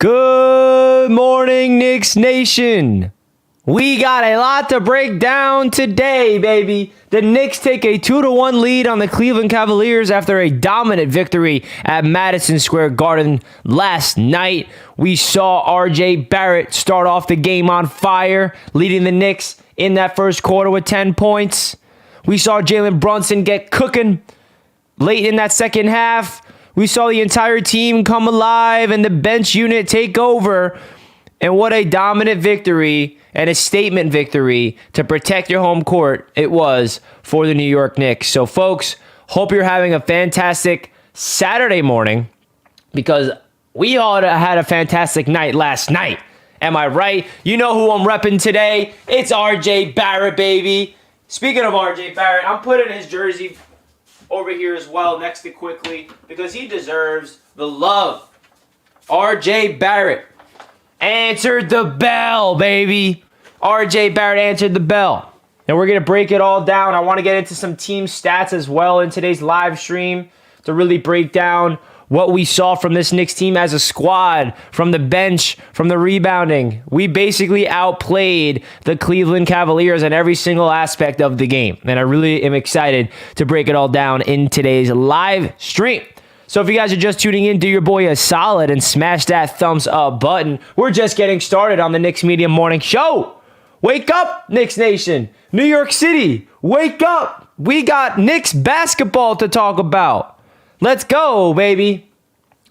Good morning, Knicks Nation. We got a lot to break down today, baby. The Knicks take a 2-1 lead on the Cleveland Cavaliers after a dominant victory at Madison Square Garden last night. We saw RJ Barrett start off the game on fire, leading the Knicks in that first quarter with 10 points. We saw Jalen Brunson get cooking late in that second half. We saw the entire team come alive and the bench unit take over. And what a dominant victory and a statement victory to protect your home court it was for the New York Knicks. So, folks, hope you're having a fantastic Saturday morning because we all had a fantastic night last night. Am I right? You know who I'm repping today. It's RJ Barrett, baby. Speaking of RJ Barrett, I'm putting his jersey over here as well next to Quickley because he deserves the love. RJ Barrett answered the bell, baby. RJ Barrett answered the bell. And we're going to break it all down. I want to get into some team stats as well in today's live stream to really break down what we saw from this Knicks team as a squad, from the bench, from the rebounding. We basically outplayed the Cleveland Cavaliers in every single aspect of the game. And I really am excited to break it all down in today's live stream. So if you guys are just tuning in, do your boy a solid and smash that thumbs up button. We're just getting started on the Knicks Media Morning Show. Wake up, Knicks Nation. New York City, wake up. We got Knicks basketball to talk about. Let's go, baby.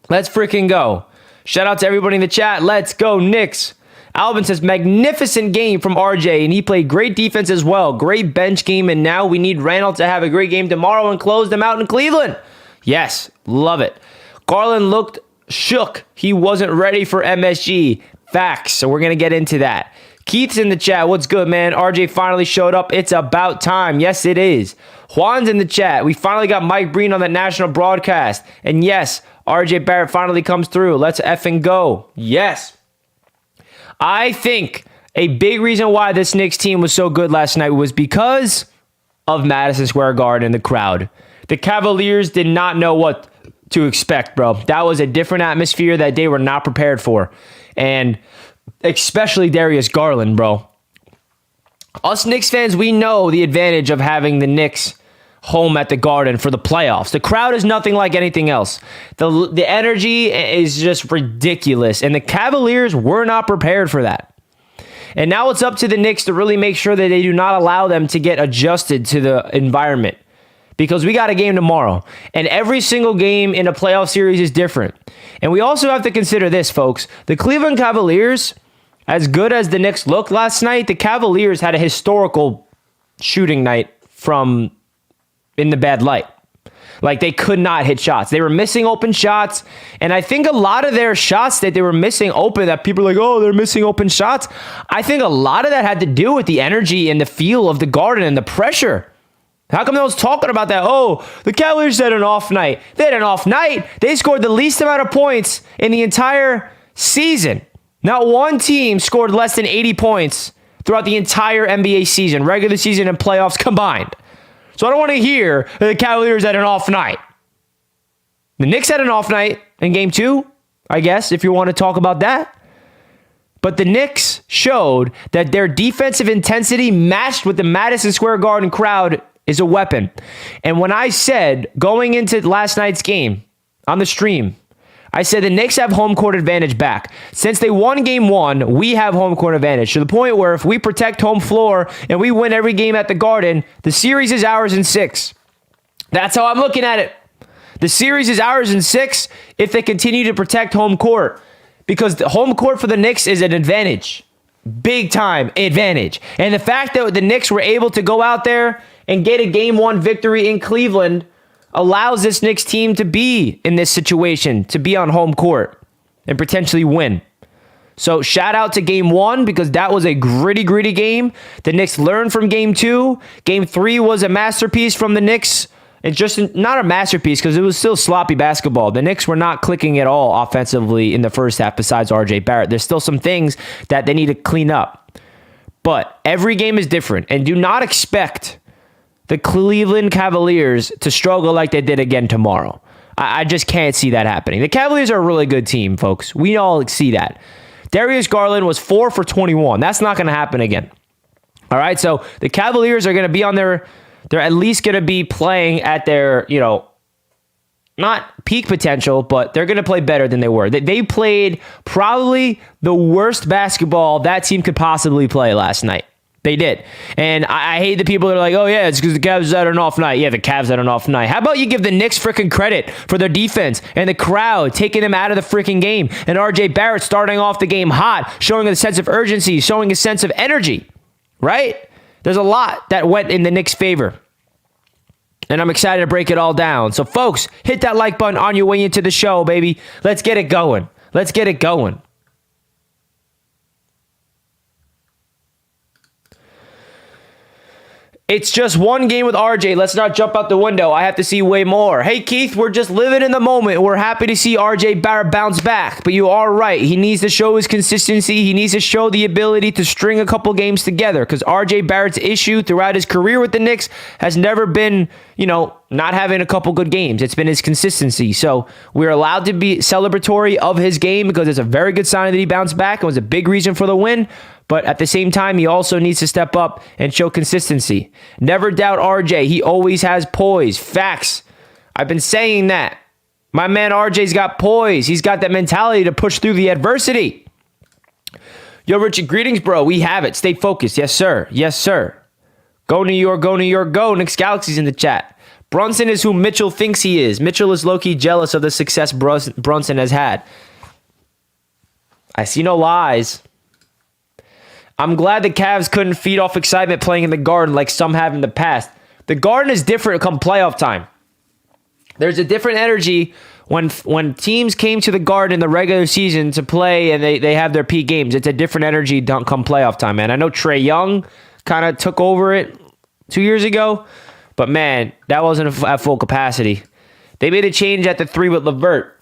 Let's freaking go. Shout out to everybody in the chat. Let's go, Knicks. Alvin says, magnificent game from RJ, and he played great defense as well. Great bench game, and now we need Randall to have a great game tomorrow and close them out in Cleveland. Yes, love it. Garland looked shook. He wasn't ready for MSG. Facts, so we're going to get into that. Keith's in the chat. What's good, man? RJ finally showed up. It's about time. Yes, it is. Juan's in the chat. We finally got Mike Breen on the national broadcast. And yes, RJ Barrett finally comes through. Let's effing go. Yes. I think a big reason why this Knicks team was so good last night was because of Madison Square Garden and the crowd. The Cavaliers did not know what to expect, bro. That was a different atmosphere that they were not prepared for. And especially Darius Garland, bro. Us Knicks fans, we know the advantage of having the Knicks home at the Garden for the playoffs. The crowd is nothing like anything else. The energy is just ridiculous, and the Cavaliers were not prepared for that. And now it's up to the Knicks to really make sure that they do not allow them to get adjusted to the environment, because we got a game tomorrow, and every single game in a playoff series is different. And we also have to consider this, folks. The Cleveland Cavaliers, as good as the Knicks looked last night, the Cavaliers had a historical shooting night from in the bad light. Like, they could not hit shots. They were missing open shots, and I think a lot of their shots that they were missing open, that people are like, oh, they're missing open shots, I think a lot of that had to do with the energy and the feel of the Garden and the pressure. How come no one's talking about that? Oh, the Cavaliers had an off night. They had an off night. They scored the least amount of points in the entire season. Not one team scored less than 80 points throughout the entire NBA season, regular season and playoffs combined. So I don't want to hear that the Cavaliers had an off night. The Knicks had an off night in game 2, I guess, if you want to talk about that. But the Knicks showed that their defensive intensity matched with the Madison Square Garden crowd is a weapon. And when I said going into last night's game on the stream, I said the Knicks have home court advantage back. Since they won game 1, we have home court advantage to the point where if we protect home floor and we win every game at the Garden, the series is ours in 6. That's how I'm looking at it. The series is ours in 6 if they continue to protect home court, because the home court for the Knicks is an advantage. Big time advantage. And the fact that the Knicks were able to go out there and get a game 1 victory in Cleveland allows this Knicks team to be in this situation, to be on home court and potentially win. So shout out to game 1 because that was a gritty game. The Knicks learned from game 2. Game 3 was a masterpiece from the Knicks. It's just not a masterpiece because it was still sloppy basketball. The Knicks were not clicking at all offensively in the first half besides RJ Barrett. There's still some things that they need to clean up. But every game is different, and do not expect the Cleveland Cavaliers to struggle like they did again tomorrow. I just can't see that happening. The Cavaliers are a really good team, folks. We all see that. Darius Garland was 4 for 21. That's not going to happen again. All right, so the Cavaliers are going to be on they're at least going to be playing at their, not peak potential, but they're going to play better than they were. They played probably the worst basketball that team could possibly play last night. They did. And I hate the people that are like, oh, yeah, it's because the Cavs had an off night. Yeah, the Cavs had an off night. How about you give the Knicks freaking credit for their defense and the crowd taking them out of the freaking game, and RJ Barrett starting off the game hot, showing a sense of urgency, showing a sense of energy, right? There's a lot that went in the Knicks' favor. And I'm excited to break it all down. So, folks, hit that like button on your way into the show, baby. Let's get it going. Let's get it going. It's just one game with RJ. Let's not jump out the window. I have to see way more. Hey, Keith, we're just living in the moment. We're happy to see RJ Barrett bounce back. But you are right. He needs to show his consistency. He needs to show the ability to string a couple games together. Because RJ Barrett's issue throughout his career with the Knicks has never been, not having a couple good games. It's been his consistency. So we're allowed to be celebratory of his game because it's a very good sign that he bounced back. It was a big reason for the win. But at the same time, he also needs to step up and show consistency. Never doubt RJ. He always has poise. Facts. I've been saying that. My man RJ's got poise. He's got that mentality to push through the adversity. Yo, Richard, greetings, bro. We have it. Stay focused. Yes, sir. Yes, sir. Go New York, go New York, go. Knicks Galaxy's in the chat. Brunson is who Mitchell thinks he is. Mitchell is low-key jealous of the success Brunson has had. I see no lies. I'm glad the Cavs couldn't feed off excitement playing in the Garden like some have in the past. The Garden is different come playoff time. There's a different energy when teams came to the Garden in the regular season to play and they have their peak games. It's a different energy come playoff time, man. I know Trae Young kind of took over it 2 years ago, but man, that wasn't at full capacity. They made a change at the 3 with LeVert.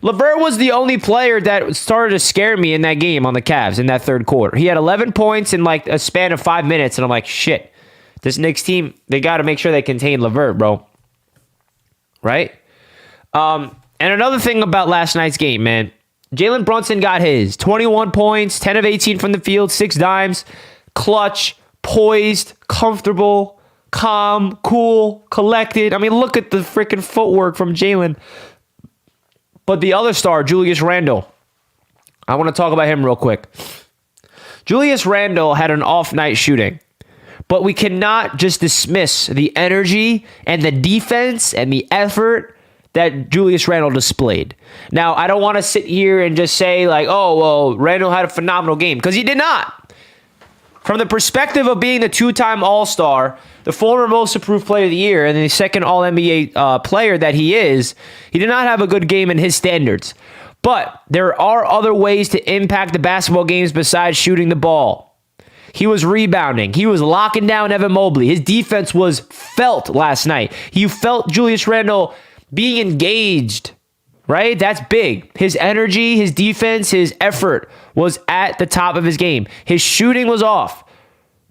LeVert was the only player that started to scare me in that game on the Cavs in that third quarter. He had 11 points in like a span of 5 minutes, and I'm like, shit, this Knicks team, they got to make sure they contain LeVert, bro. Right? And another thing about last night's game, man, Jalen Brunson got his 21 points, 10 of 18 from the field, 6 dimes, clutch, poised, comfortable, calm, cool, collected. I mean, look at the freaking footwork from Jalen. But the other star, Julius Randle, I want to talk about him real quick. Julius Randle had an off night shooting, but we cannot just dismiss the energy and the defense and the effort that Julius Randle displayed. Now, I don't want to sit here and just say like, oh, well, Randle had a phenomenal game, because he did not. From the perspective of being the 2-time All-Star, the former most improved player of the year, and the second All-NBA player that he is, he did not have a good game in his standards. But there are other ways to impact the basketball games besides shooting the ball. He was rebounding. He was locking down Evan Mobley. His defense was felt last night. You felt Julius Randle being engaged, right? That's big. His energy, his defense, his effort was at the top of his game. His shooting was off.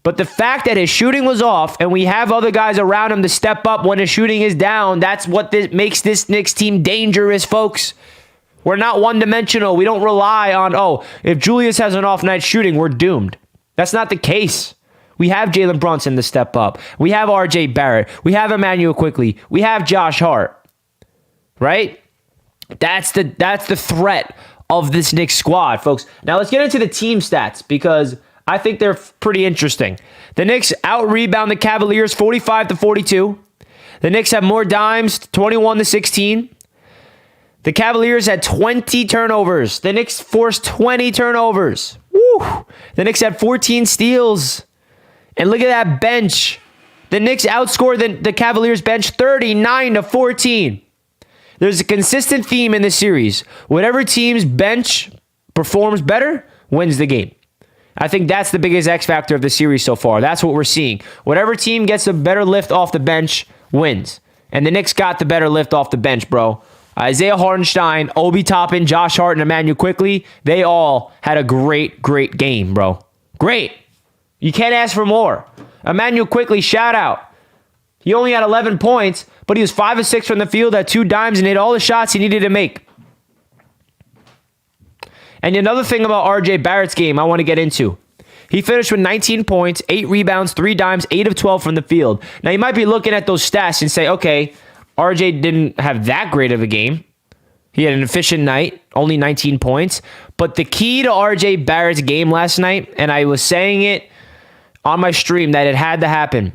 But the fact that his shooting was off and we have other guys around him to step up when his shooting is down, that's what makes this Knicks team dangerous, folks. We're not one-dimensional. We don't rely on, if Julius has an off-night shooting, we're doomed. That's not the case. We have Jalen Brunson to step up. We have RJ Barrett. We have Immanuel Quickley. We have Josh Hart. Right? That's the threat of this Knicks squad, folks. Now let's get into the team stats, because I think they're pretty interesting. The Knicks out-rebound the Cavaliers 45-42. The Knicks have more dimes, 21-16. The Cavaliers had 20 turnovers. The Knicks forced 20 turnovers. Woo! The Knicks had 14 steals. And look at that bench. The Knicks outscored the Cavaliers bench 39-14. There's a consistent theme in this series. Whatever team's bench performs better wins the game. I think that's the biggest X factor of the series so far. That's what we're seeing. Whatever team gets a better lift off the bench wins. And the Knicks got the better lift off the bench, bro. Isaiah Hartenstein, Obi Toppin, Josh Hart, and Immanuel Quickley, they all had a great, great game, bro. Great. You can't ask for more. Immanuel Quickley, shout out. He only had 11 points, But he was 5 of 6 from the field, had 2 dimes, and hit all the shots he needed to make. And another thing about RJ Barrett's game I want to get into. He finished with 19 points, 8 rebounds, 3 dimes, 8 of 12 from the field. Now, you might be looking at those stats and say, okay, RJ didn't have that great of a game. He had an efficient night, only 19 points. But the key to RJ Barrett's game last night, and I was saying it on my stream that it had to happen,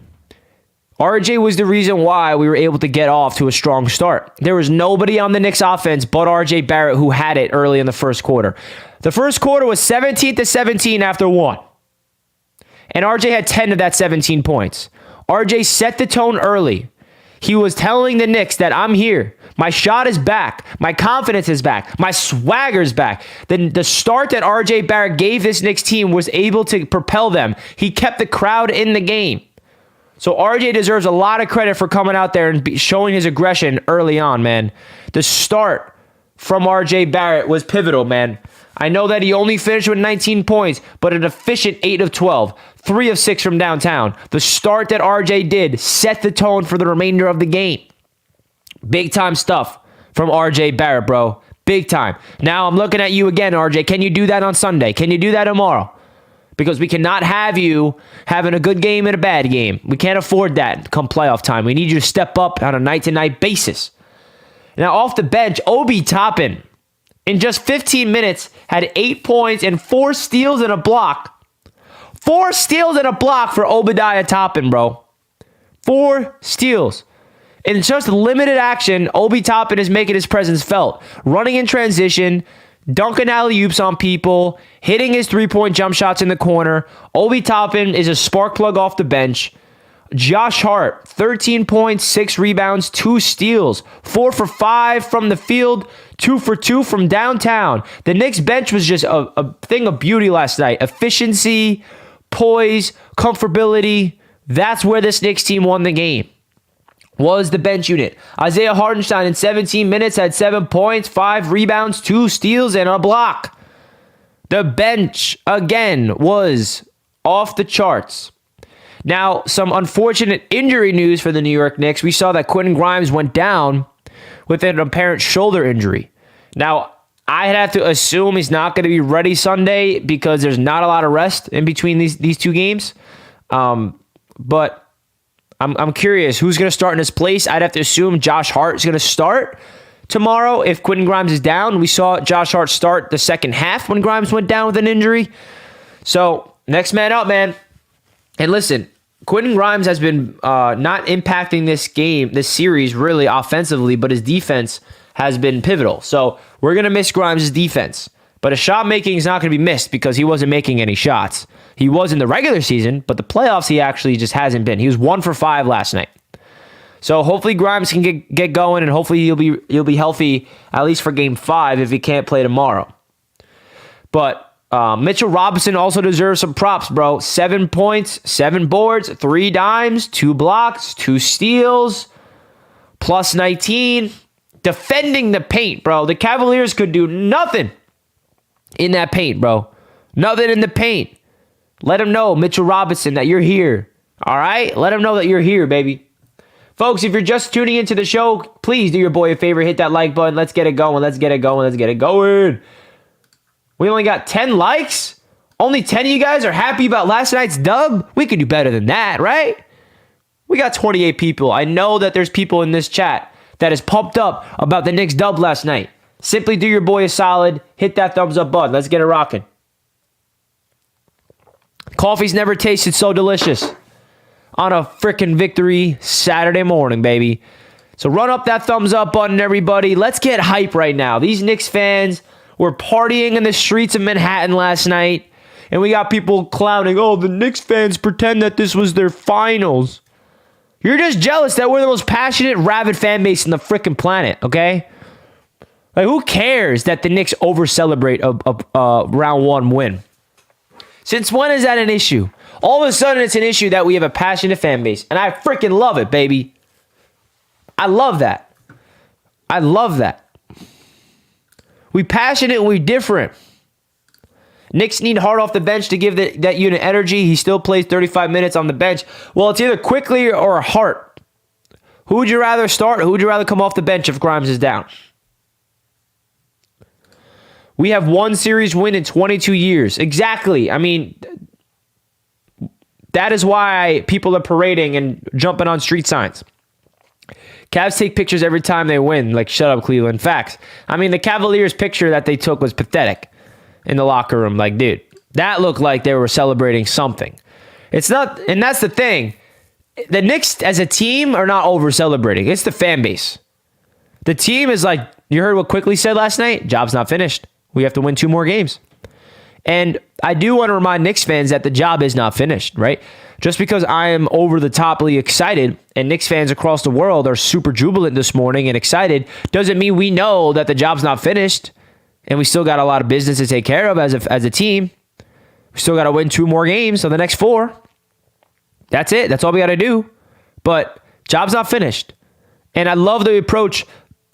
RJ was the reason why we were able to get off to a strong start. There was nobody on the Knicks offense but RJ Barrett who had it early in the first quarter. The first quarter was 17-17 after 1. And RJ had 10 of that 17 points. RJ set the tone early. He was telling the Knicks that I'm here. My shot is back. My confidence is back. My swagger's back. The start that RJ Barrett gave this Knicks team was able to propel them. He kept the crowd in the game. So RJ deserves a lot of credit for coming out there and showing his aggression early on, man. The start from RJ Barrett was pivotal, man. I know that he only finished with 19 points, but an efficient 8 of 12, 3 of 6 from downtown. The start that RJ did set the tone for the remainder of the game. Big time stuff from RJ Barrett, bro. Big time. Now I'm looking at you again, RJ. Can you do that on Sunday? Can you do that tomorrow? Because we cannot have you having a good game and a bad game. We can't afford that come playoff time. We need you to step up on a night-to-night basis. Now, off the bench, Obi Toppin, in just 15 minutes, had 8 points and 4 steals and a block. 4 steals and a block for Obadiah Toppin, bro. 4 steals. In just limited action, Obi Toppin is making his presence felt. Running in transition, dunking alley-oops on people, hitting his three-point jump shots in the corner. Obi Toppin is a spark plug off the bench. Josh Hart, 13 points, 6 rebounds, 2 steals, 4 for 5 from the field, 2 for 2 from downtown. The Knicks bench was just a thing of beauty last night. Efficiency, poise, comfortability. That's where this Knicks team won the game. Was the bench unit. Isaiah Hartenstein in 17 minutes had 7 points, 5 rebounds, 2 steals, and a block. The bench, again, was off the charts. Now, some unfortunate injury news for the New York Knicks. We saw that Quentin Grimes went down with an apparent shoulder injury. Now, I'd have to assume he's not going to be ready Sunday because there's not a lot of rest in between these 2 games. But I'm curious who's going to start in his place. I'd have to assume Josh Hart is going to start tomorrow if Quentin Grimes is down. We saw Josh Hart start the second half when Grimes went down with an injury. So, next man up, man. And listen, Quentin Grimes has been not impacting this series really offensively, but his defense has been pivotal. So, we're going to miss Grimes' defense. But his shot making is not going to be missed because he wasn't making any shots. He was in the regular season, but the playoffs he actually just hasn't been. He was 1 for 5 last night. So hopefully Grimes can get going, and hopefully he'll be healthy at least for Game 5 if he can't play tomorrow. But Mitchell Robinson also deserves some props, bro. 7 points, 7 boards, 3 dimes, 2 blocks, 2 steals, plus 19. Defending the paint, bro. The Cavaliers could do nothing in that paint, bro. Nothing in the paint. Let him know, Mitchell Robinson, that you're here. All right? Let him know that you're here, baby. Folks, if you're just tuning into the show, please do your boy a favor. Hit that like button. Let's get it going. Let's get it going. Let's get it going. We only got 10 likes. Only 10 of you guys are happy about last night's dub. We could do better than that, right? We got 28 people. I know that there's people in this chat that is pumped up about the Knicks dub last night. Simply do your boy a solid. Hit that thumbs up button. Let's get it rocking. Coffee's never tasted so delicious on a freaking victory Saturday morning, baby. So run up that thumbs up button, everybody. Let's get hype right now. These Knicks fans were partying in the streets of Manhattan last night, and we got people clowning, oh, the Knicks fans pretend that this was their finals. You're just jealous that we're the most passionate, rabid fan base on the freaking planet, okay? Like, who cares that the Knicks over-celebrate a round 1 win? Since when is that an issue? All of a sudden, it's an issue that we have a passionate fan base. And I freaking love it, baby. I love that. I love that. We passionate and we different. Knicks need Hart off the bench to give that unit energy. He still plays 35 minutes on the bench. Well, it's either Quickley or Hart. Who would you rather start? Who would you rather come off the bench if Grimes is down? We have one series win in 22 years. Exactly. I mean, that is why people are parading and jumping on street signs. Cavs take pictures every time they win. Like, shut up, Cleveland. Facts. I mean, the Cavaliers picture that they took was pathetic in the locker room. Like, dude, that looked like they were celebrating something. It's not, and that's the thing. The Knicks as a team are not over-celebrating. It's the fan base. The team is like, you heard what Quickley said last night? Job's not finished. We have to win 2 more games. And I do want to remind Knicks fans that the job is not finished, right? Just because I am over-the-toply excited and Knicks fans across the world are super jubilant this morning and excited doesn't mean we know that the job's not finished and we still got a lot of business to take care of as a team. We still got to win 2 more games, so the next 4. That's it. That's all we got to do. But job's not finished. And I love the approach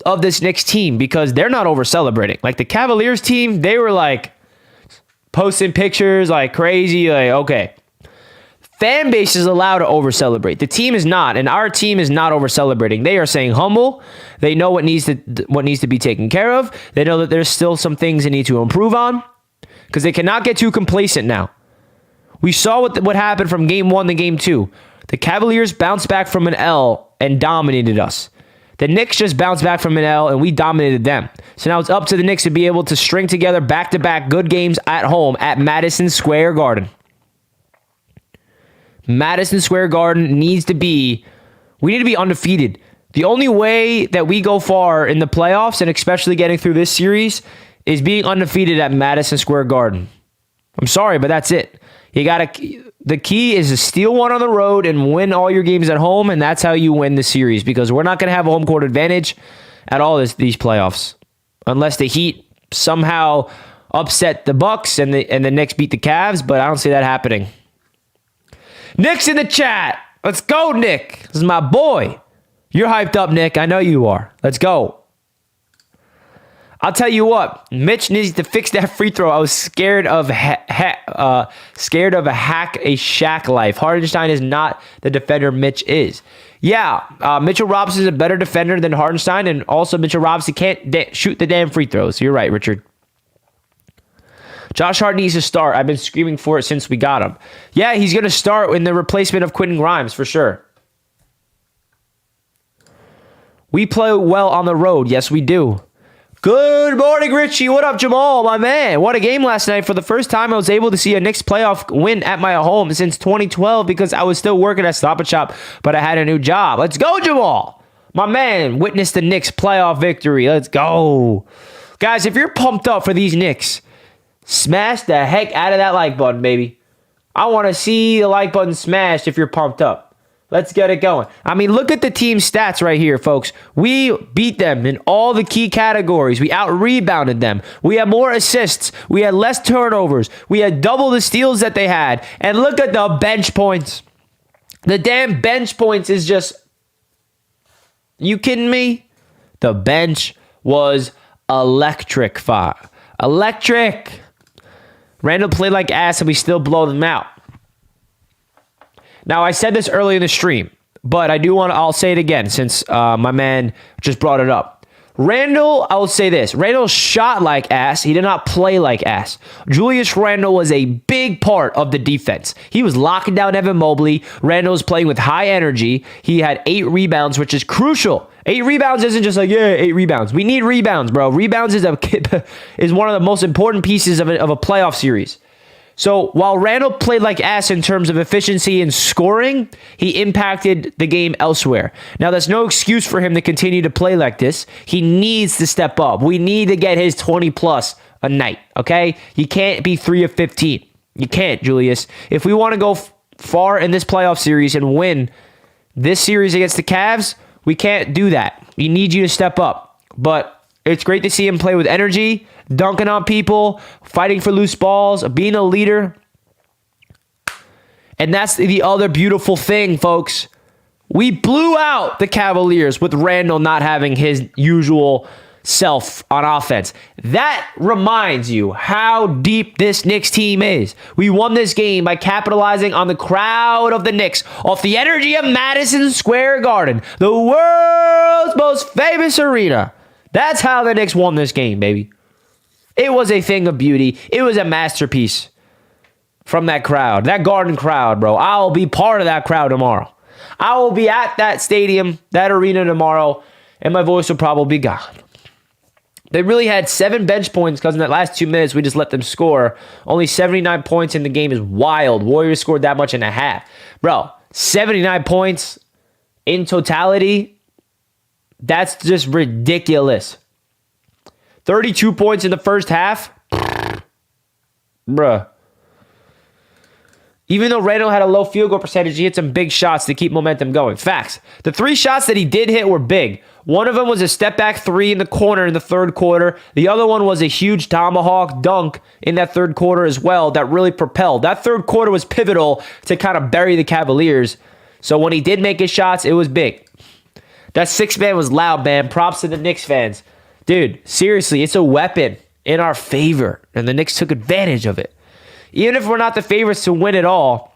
of this Knicks team because they're not over-celebrating. Like the Cavaliers team, they were like posting pictures like crazy. Like, okay. Fan base is allowed to over-celebrate. The team is not, and our team is not over-celebrating. They are staying humble. They know what needs to be taken care of. They know that there's still some things they need to improve on because they cannot get too complacent now. We saw what happened from Game 1 to Game 2. The Cavaliers bounced back from an L and dominated us. The Knicks just bounced back from an L and we dominated them. So now it's up to the Knicks to be able to string together back-to-back good games at home at Madison Square Garden. Madison Square Garden we need to be undefeated. The only way that we go far in the playoffs, and especially getting through this series, is being undefeated at Madison Square Garden. I'm sorry, but that's it. The key is to steal one on the road and win all your games at home, and that's how you win the series, because we're not going to have a home court advantage at all these playoffs, unless the Heat somehow upset the Bucks and the Knicks beat the Cavs, but I don't see that happening. Nick's in the chat. Let's go, Nick. This is my boy. You're hyped up, Nick. I know you are. Let's go. I'll tell you what. Mitch needs to fix that free throw. I was scared of a hack a Shaq life. Hardenstein is not the defender Mitch is. Yeah, Mitchell Robinson is a better defender than Hardenstein, and also Mitchell Robinson can't shoot the damn free throws. You're right, Richard. Josh Hart needs to start. I've been screaming for it since we got him. Yeah, he's going to start in the replacement of Quentin Grimes, for sure. We play well on the road. Yes, we do. Good morning, Richie. What up, Jamal, my man? What a game last night. For the first time, I was able to see a Knicks playoff win at my home since 2012 because I was still working at Stop and Shop, but I had a new job. Let's go, Jamal. My man witnessed the Knicks playoff victory. Let's go. Guys, if you're pumped up for these Knicks, smash the heck out of that like button, baby. I want to see the like button smashed if you're pumped up. Let's get it going. I mean, look at the team stats right here, folks. We beat them in all the key categories. We out-rebounded them. We had more assists. We had less turnovers. We had double the steals that they had. And look at the bench points. The damn bench points is just... You kidding me? The bench was electric. Electric. Randall played like ass and we still blow them out. Now, I said this early in the stream, but I'll say it again since my man just brought it up. Randall, I will say this. Randall shot like ass. He did not play like ass. Julius Randle was a big part of the defense. He was locking down Evan Mobley. Randall was playing with high energy. He had 8 rebounds, which is crucial. 8 rebounds isn't just like, 8 rebounds. We need rebounds, bro. Rebounds is one of the most important pieces of a playoff series. So while Randall played like ass in terms of efficiency and scoring, he impacted the game elsewhere. Now, that's no excuse for him to continue to play like this. He needs to step up. We need to get his 20-plus a night, okay? You can't be 3 of 15. You can't, Julius. If we want to go far in this playoff series and win this series against the Cavs, we can't do that. We need you to step up. But it's great to see him play with energy, dunking on people, fighting for loose balls, being a leader. And that's the other beautiful thing, folks. We blew out the Cavaliers with Randall not having his usual self on offense. That reminds you how deep this Knicks team is. We won this game by capitalizing on the crowd of the Knicks off the energy of Madison Square Garden, the world's most famous arena. That's how the Knicks won this game, baby. It was a thing of beauty. It was a masterpiece from that crowd, that Garden crowd, bro. I'll be part of that crowd tomorrow. I will be at that stadium, that arena tomorrow, and my voice will probably be gone. They really had 7 bench points because in that last 2 minutes, we just let them score. Only 79 points in the game is wild. Warriors scored that much in a half. Bro, 79 points in totality, that's just ridiculous. 32 points in the first half. Bruh. Even though Randall had a low field goal percentage, he hit some big shots to keep momentum going. Facts. The 3 shots that he did hit were big. One of them was a step-back 3 in the corner in the third quarter. The other one was a huge tomahawk dunk in that third quarter as well that really propelled. That third quarter was pivotal to kind of bury the Cavaliers. So when he did make his shots, it was big. That 6-man was loud, man. Props to the Knicks fans. Dude, seriously, it's a weapon in our favor, and the Knicks took advantage of it. Even if we're not the favorites to win it all,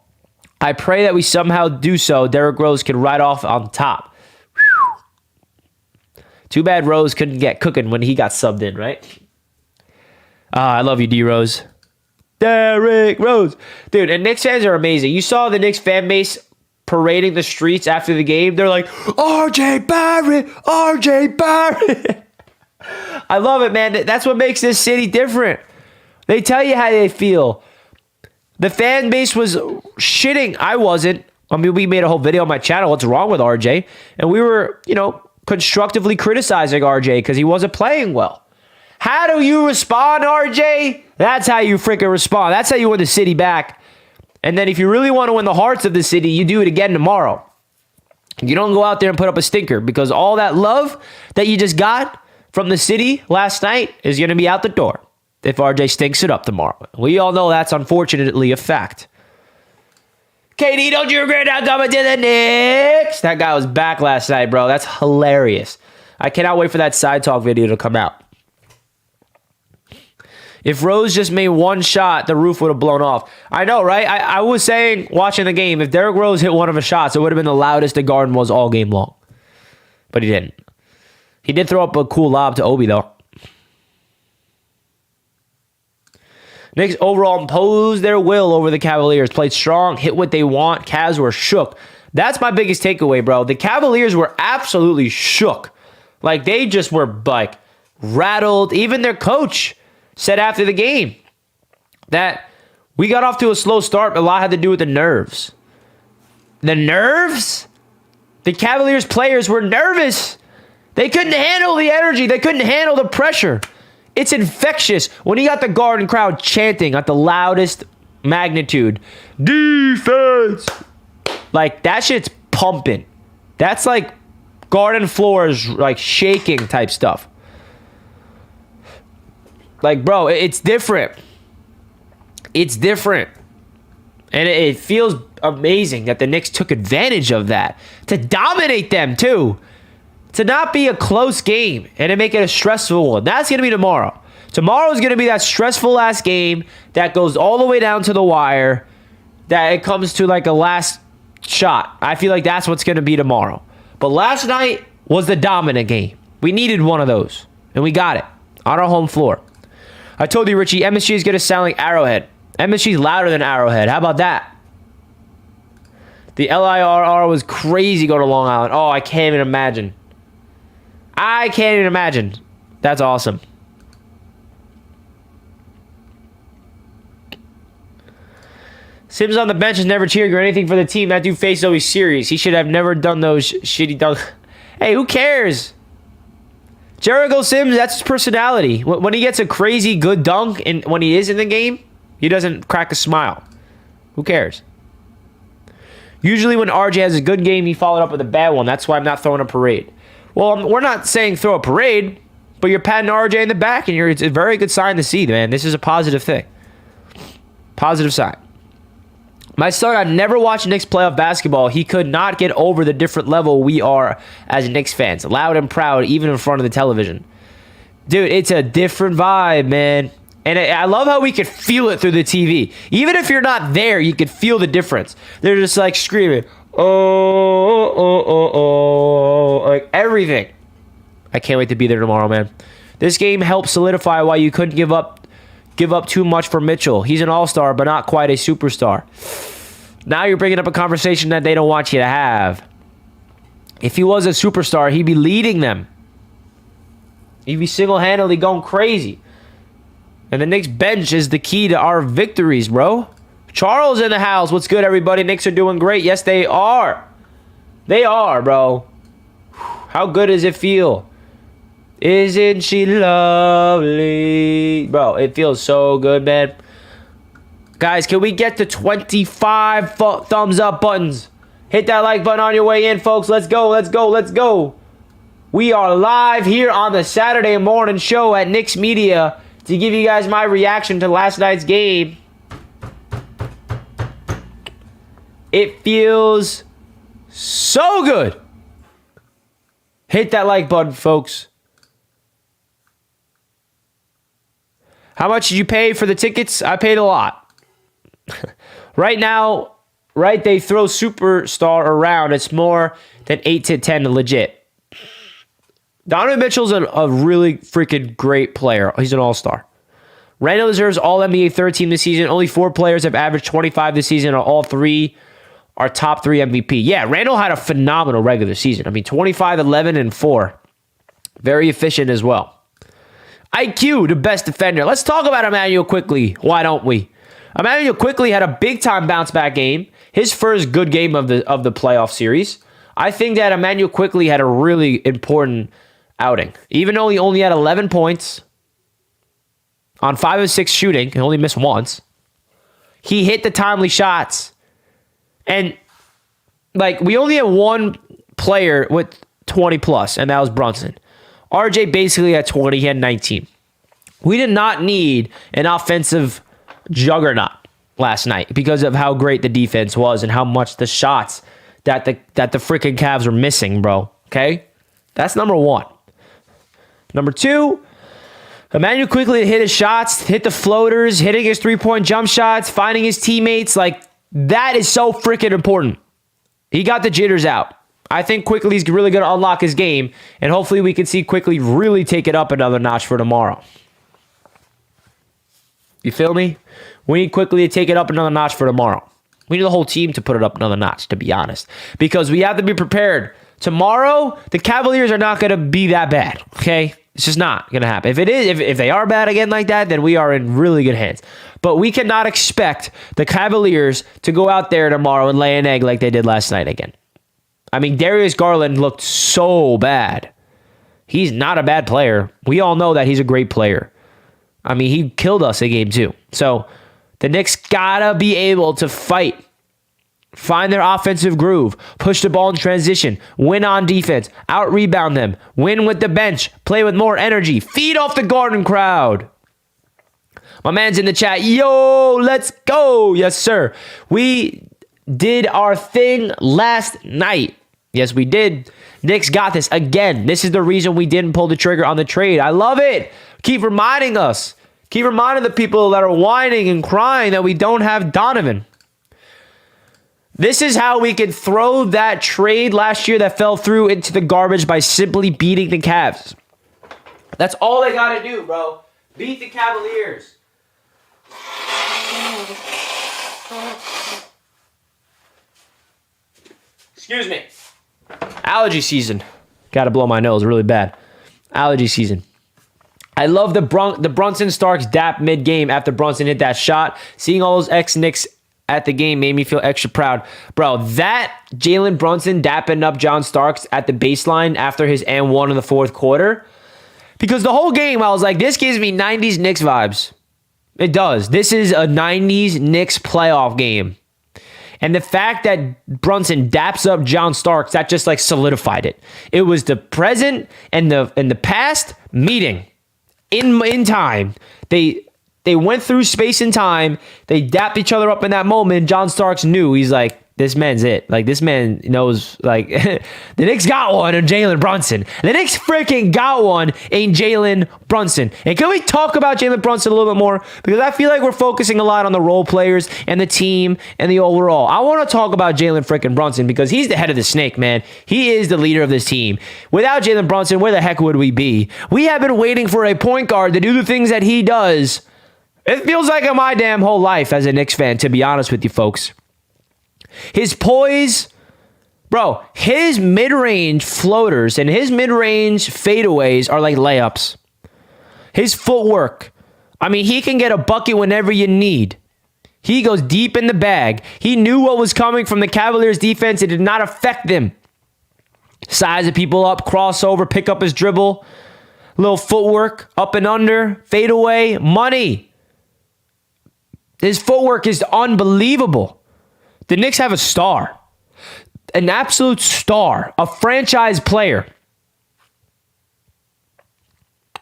I pray that we somehow do so. Derrick Rose can ride off on top. Whew. Too bad Rose couldn't get cooking when he got subbed in, right? I love you, D-Rose. Derrick Rose. Dude, and Knicks fans are amazing. You saw the Knicks fan base parading the streets after the game. They're like, RJ Barrett, RJ Barrett. I love it, man. That's what makes this city different. They tell you how they feel. The fan base was shitting. I wasn't. I mean, we made a whole video on my channel, what's wrong with RJ? And we were, constructively criticizing RJ because he wasn't playing well. How do you respond, RJ? That's how you freaking respond. That's how you win the city back. And then if you really want to win the hearts of the city, you do it again tomorrow. You don't go out there and put up a stinker because all that love that you just got from the city last night is going to be out the door if RJ stinks it up tomorrow. We all know that's unfortunately a fact. KD, don't you regret not coming to the Knicks? That guy was back last night, bro. That's hilarious. I cannot wait for that side talk video to come out. If Rose just made one shot, the roof would have blown off. I know, right? I was saying, watching the game, if Derrick Rose hit one of his shots, it would have been the loudest the Garden was all game long. But he didn't. He did throw up a cool lob to Obi, though. Knicks overall imposed their will over the Cavaliers. Played strong, hit what they want. Cavs were shook. That's my biggest takeaway, bro. The Cavaliers were absolutely shook. Like, they just were, rattled. Even their coach said after the game that we got off to a slow start, but a lot had to do with the nerves. The nerves? The Cavaliers players were nervous. They couldn't handle the energy. They couldn't handle the pressure. It's infectious. When you got the Garden crowd chanting at the loudest magnitude, defense! Like, that shit's pumping. That's like Garden floors, like, shaking type stuff. Like, bro, it's different. It's different. And it feels amazing that the Knicks took advantage of that. To dominate them, too. To not be a close game and to make it a stressful one. That's going to be tomorrow. Tomorrow is going to be that stressful-ass game that goes all the way down to the wire, that it comes to like a last shot. I feel like that's what's going to be tomorrow. But last night was the dominant game. We needed one of those, and we got it on our home floor. I told you, Richie, MSG is going to sound like Arrowhead. MSG is louder than Arrowhead. How about that? The LIRR was crazy going to Long Island. Oh, I can't even imagine. I can't even imagine. That's awesome. Sims on the bench is never cheering or anything for the team. That dude face always serious. He should have never done those shitty dunks. Hey, who cares? Jericho Sims, that's his personality. When he gets a crazy good dunk and when he is in the game, he doesn't crack a smile. Who cares? Usually when RJ has a good game, he followed up with a bad one. That's why I'm not throwing a parade. Well, we're not saying throw a parade, but you're patting RJ in the back, and it's a very good sign to see, man. This is a positive thing. Positive sign. My son had never watched Knicks playoff basketball. He could not get over the different level we are as Knicks fans. Loud and proud, even in front of the television. Dude, it's a different vibe, man. And I love how we could feel it through the TV. Even if you're not there, you could feel the difference. They're just like screaming, oh, like everything. I can't wait to be there tomorrow, man. This game helped solidify why you couldn't give up too much for Mitchell. He's an all-star, but not quite a superstar. Now you're bringing up a conversation that they don't want you to have. If he was a superstar, he'd be leading them. He'd be single-handedly going crazy. And the Knicks bench is the key to our victories, bro. Charles in the house. What's good, everybody? Knicks are doing great. Yes, they are. They are, bro. How good does it feel? Isn't she lovely? Bro, it feels so good, man. Guys, can we get to 25 thumbs up buttons? Hit that like button on your way in, folks. Let's go, let's go, let's go. We are live here on the Saturday morning show at Knicks Media to give you guys my reaction to last night's game. It feels so good. Hit that like button, folks. How much did you pay for the tickets? I paid a lot. Right now, right, they throw superstar around. It's more than 8 to 10 legit. Donovan Mitchell's a really freaking great player. He's an all-star. Randall deserves all-NBA third team this season. Only 4 players have averaged 25 this season. All 3 are top 3 MVP. Yeah, Randall had a phenomenal regular season. I mean, 25, 11, and 4. Very efficient as well. IQ, the best defender. Let's talk about Immanuel Quickley. Why don't we? Immanuel Quickley had a big-time bounce-back game. His first good game of the playoff series. I think that Immanuel Quickley had a really important outing. Even though he only had 11 points on 5 of 6 shooting, he only missed once. He hit the timely shots. And, like, we only had one player with 20 plus, and that was Brunson. RJ basically had 20. He had 19. We did not need an offensive juggernaut last night because of how great the defense was and how much the shots that the freaking Cavs were missing, bro. Okay? That's number one. Number two, Immanuel Quickley hit his shots, hit the floaters, hitting his three-point jump shots, finding his teammates. Like, that is so freaking important. He got the jitters out. I think Quickley's really going to unlock his game, and hopefully we can see Quickley really take it up another notch for tomorrow. You feel me? We need Quickley to take it up another notch for tomorrow. We need the whole team to put it up another notch, to be honest, because we have to be prepared. Tomorrow, the Cavaliers are not going to be that bad, okay? It's just not going to happen. If it is, if they are bad again like that, then we are in really good hands. But we cannot expect the Cavaliers to go out there tomorrow and lay an egg like they did last night again. I mean, Darius Garland looked so bad. He's not a bad player. We all know that he's a great player. I mean, he killed us in game 2. So the Knicks gotta be able to fight, find their offensive groove, push the ball in transition, win on defense, out-rebound them, win with the bench, play with more energy, feed off the Garden crowd. My man's in the chat. Yo, let's go. Yes, sir. We did our thing last night. Yes, we did. Knicks got this. Again, this is the reason we didn't pull the trigger on the trade. I love it. Keep reminding us. Keep reminding the people that are whining and crying that we don't have Donovan. This is how we can throw that trade last year that fell through into the garbage by simply beating the Cavs. That's all they got to do, bro. Beat the Cavaliers. Excuse me. Allergy season. Got to blow my nose really bad. Allergy season. I love the Brunson Starks dap mid-game after Brunson hit that shot. Seeing all those ex-Knicks at the game made me feel extra proud. Bro, that Jalen Brunson dapping up John Starks at the baseline after his and-1 in the fourth quarter. Because the whole game, I was like, this gives me 90s Knicks vibes. It does. This is a 90s Knicks playoff game. And the fact that Brunson daps up John Starks, that just like solidified it. It was the present and the past meeting in time. They went through space and time. They dapped each other up in that moment. John Starks knew. He's like, this man's it. Like, this man knows, like, the Knicks got one in Jalen Brunson. The Knicks freaking got one in Jalen Brunson. And can we talk about Jalen Brunson a little bit more? Because I feel like we're focusing a lot on the role players and the team and the overall. I want to talk about Jalen freaking Brunson because he's the head of the snake, man. He is the leader of this team. Without Jalen Brunson, where the heck would we be? We have been waiting for a point guard to do the things that he does. It feels like my damn whole life as a Knicks fan, to be honest with you folks. His poise, bro, his mid-range floaters and his mid-range fadeaways are like layups. His footwork, I mean, he can get a bucket whenever you need. He goes deep in the bag. He knew what was coming from the Cavaliers defense. It did not affect them. Sizing people up, crossover, pick up his dribble, little footwork, up and under, fadeaway, money. His footwork is unbelievable. The Knicks have a star, an absolute star, a franchise player.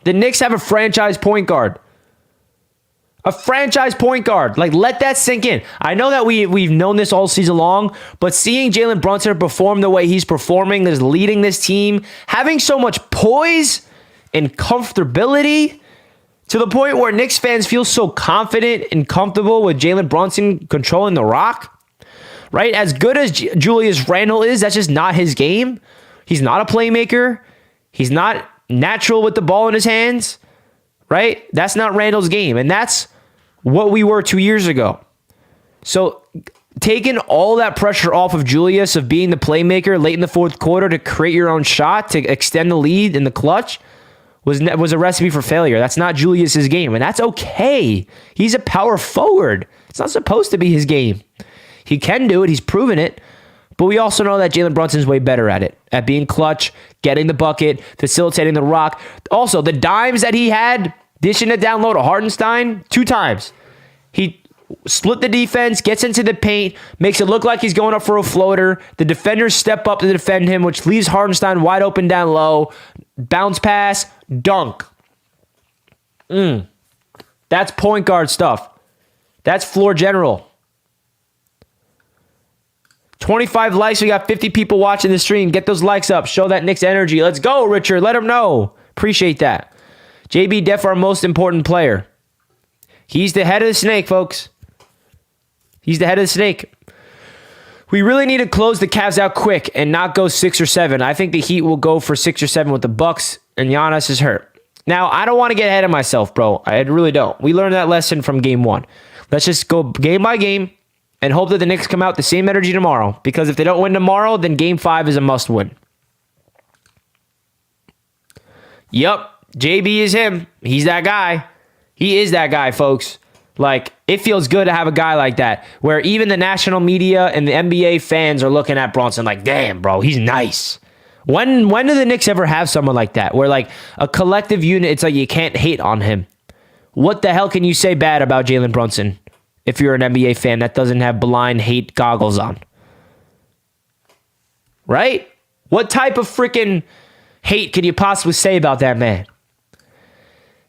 The Knicks have a franchise point guard. A franchise point guard. Like, let that sink in. I know that we've known this all season long, but seeing Jalen Brunson perform the way he's performing, is leading this team, having so much poise and comfortability to the point where Knicks fans feel so confident and comfortable with Jalen Brunson controlling the rock. Right? As good as Julius Randle is, that's just not his game. He's not a playmaker. He's not natural with the ball in his hands. Right? That's not Randle's game. And that's what we were 2 years ago. So taking all that pressure off of Julius of being the playmaker late in the fourth quarter to create your own shot, to extend the lead in the clutch, was a recipe for failure. That's not Julius's game. And that's okay. He's a power forward. It's not supposed to be his game. He can do it. He's proven it. But we also know that Jalen Brunson's way better at it, at being clutch, getting the bucket, facilitating the rock. Also, the dimes that he had, dishing it down low to Hartenstein 2 times. He split the defense, gets into the paint, makes it look like he's going up for a floater. The defenders step up to defend him, which leaves Hartenstein wide open down low. Bounce pass, dunk. That's point guard stuff. That's floor general. 25 likes. We got 50 people watching the stream. Get those likes up. Show that Knicks energy. Let's go, Richard. Let them know. Appreciate that. JB Def, our most important player. He's the head of the snake, folks. He's the head of the snake. We really need to close the Cavs out quick and not go 6 or 7. I think the Heat will go for 6 or 7 with the Bucks, and Giannis is hurt. Now, I don't want to get ahead of myself, bro. I really don't. We learned that lesson from game 1. Let's just go game by game and hope that the Knicks come out the same energy tomorrow. Because if they don't win tomorrow, then game 5 is a must win. Yep, JB is him. He's that guy. He is that guy, folks. Like, it feels good to have a guy like that, where even the national media and the NBA fans are looking at Brunson like, damn, bro, he's nice. When do the Knicks ever have someone like that, where like a collective unit, it's like you can't hate on him? What the hell can you say bad about Jalen Brunson if you're an NBA fan that doesn't have blind hate goggles on? Right? What type of freaking hate could you possibly say about that man?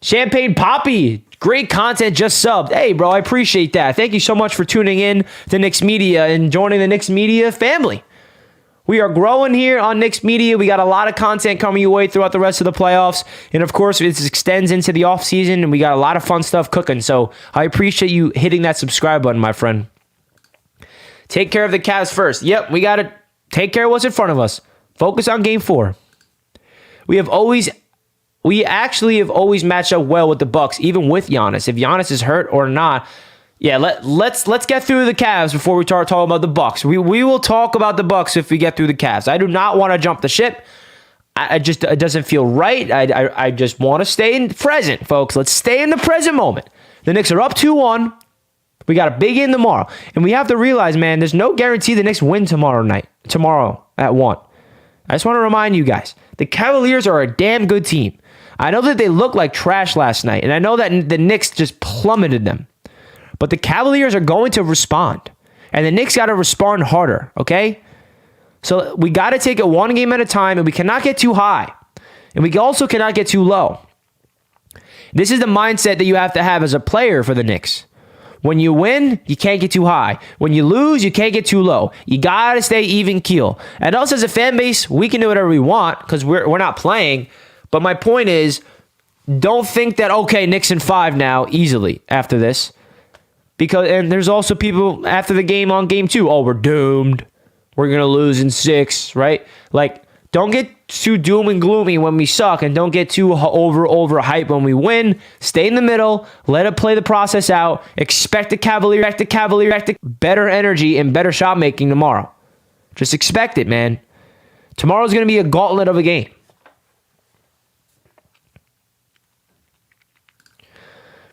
Champagne Poppy, great content, just subbed. Hey, bro, I appreciate that. Thank you so much for tuning in to Knicks Media and joining the Knicks Media family. We are growing here on Knicks Media. We got a lot of content coming your way throughout the rest of the playoffs. And, of course, it extends into the offseason, and we got a lot of fun stuff cooking. So I appreciate you hitting that subscribe button, my friend. Take care of the Cavs first. Yep, we got to take care of what's in front of us. Focus on Game 4. We actually have always matched up well with the Bucks, even with Giannis. If Giannis is hurt or not, yeah, let's get through the Cavs before we start talking about the Bucks. We will talk about the Bucks if we get through the Cavs. I do not want to jump the ship. It doesn't feel right. I just want to stay in the present, folks. Let's stay in the present moment. The Knicks are up 2-1. We got a big game tomorrow, and we have to realize, man, there's no guarantee the Knicks win tomorrow at 1. I just want to remind you guys, the Cavaliers are a damn good team. I know that they looked like trash last night, and I know that the Knicks just plummeted them. But the Cavaliers are going to respond, and the Knicks got to respond harder, okay? So we got to take it one game at a time, and we cannot get too high, and we also cannot get too low. This is the mindset that you have to have as a player for the Knicks. When you win, you can't get too high. When you lose, you can't get too low. You got to stay even keel. And us as a fan base, we can do whatever we want because we're not playing. But my point is, don't think that, okay, Knicks in 5 now easily after this. And there's also people after the game on game 2, oh, we're doomed. We're going to lose in 6, right? Like, don't get too doom and gloomy when we suck, and don't get too over hype when we win. Stay in the middle. Let it play the process out. Expect the Cavaliers, better energy and better shot making tomorrow. Just expect it, man. Tomorrow's going to be a gauntlet of a game.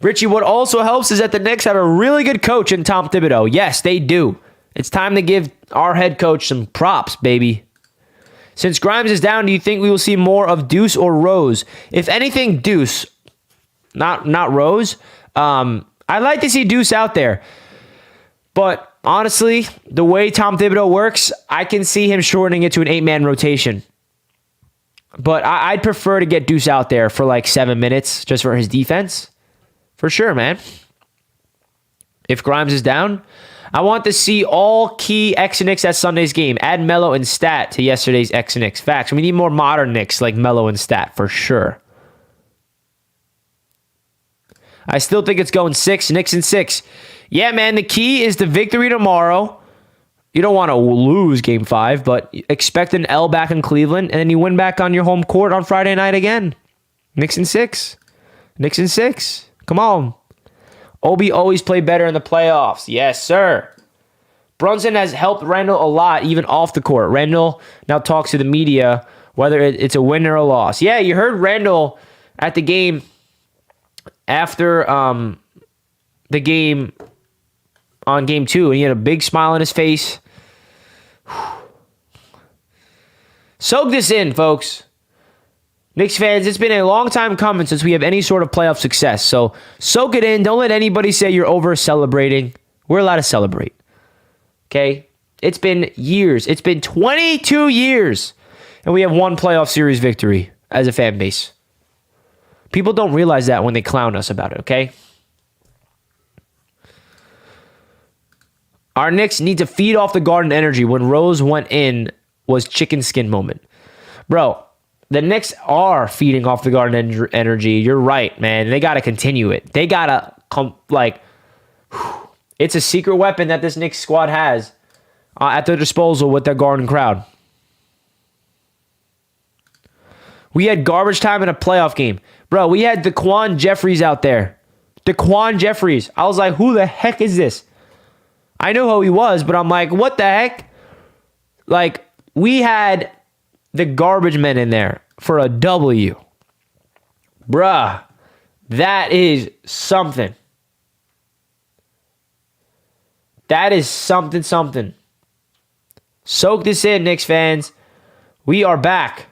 Richie, what also helps is that the Knicks have a really good coach in Tom Thibodeau. Yes, they do. It's time to give our head coach some props, baby. Since Grimes is down, do you think we will see more of Deuce or Rose? If anything, Deuce, not Rose. I'd like to see Deuce out there. But honestly, the way Tom Thibodeau works, I can see him shortening it to an 8-man rotation. But I'd prefer to get Deuce out there for like 7 minutes just for his defense. For sure, man. If Grimes is down, I want to see all key X and Knicks at Sunday's game. Add Melo and Stat to yesterday's X and Knicks. Facts. We need more modern Knicks like Melo and Stat for sure. I still think it's going 6. Knicks in 6. Yeah, man. The key is the victory tomorrow. You don't want to lose game 5, but expect an L back in Cleveland, and then you win back on your home court on Friday night again. Knicks in 6. Knicks in 6. Come on. Obi always play better in the playoffs. Yes, sir. Brunson has helped Randall a lot, even off the court. Randall now talks to the media whether it's a win or a loss. Yeah, you heard Randall at the game after the game on game 2, and he had a big smile on his face. Soak this in, folks. Knicks fans, it's been a long time coming since we have any sort of playoff success. So soak it in. Don't let anybody say you're over celebrating. We're allowed to celebrate. Okay? It's been years. It's been 22 years. And we have one playoff series victory as a fan base. People don't realize that when they clown us about it, okay? Our Knicks need to feed off the Garden energy. When Rose went in was chicken skin moment. Bro, the Knicks are feeding off the Garden energy. You're right, man. They got to continue it. They got to, it's a secret weapon that this Knicks squad has at their disposal with their Garden crowd. We had garbage time in a playoff game. Bro, we had Daquan Jeffries out there. Daquan Jeffries. I was like, who the heck is this? I know who he was, but I'm like, what the heck? Like, we had the garbage men in there for a W. Bruh, that is something. That is something. Soak this in, Knicks fans. We are back.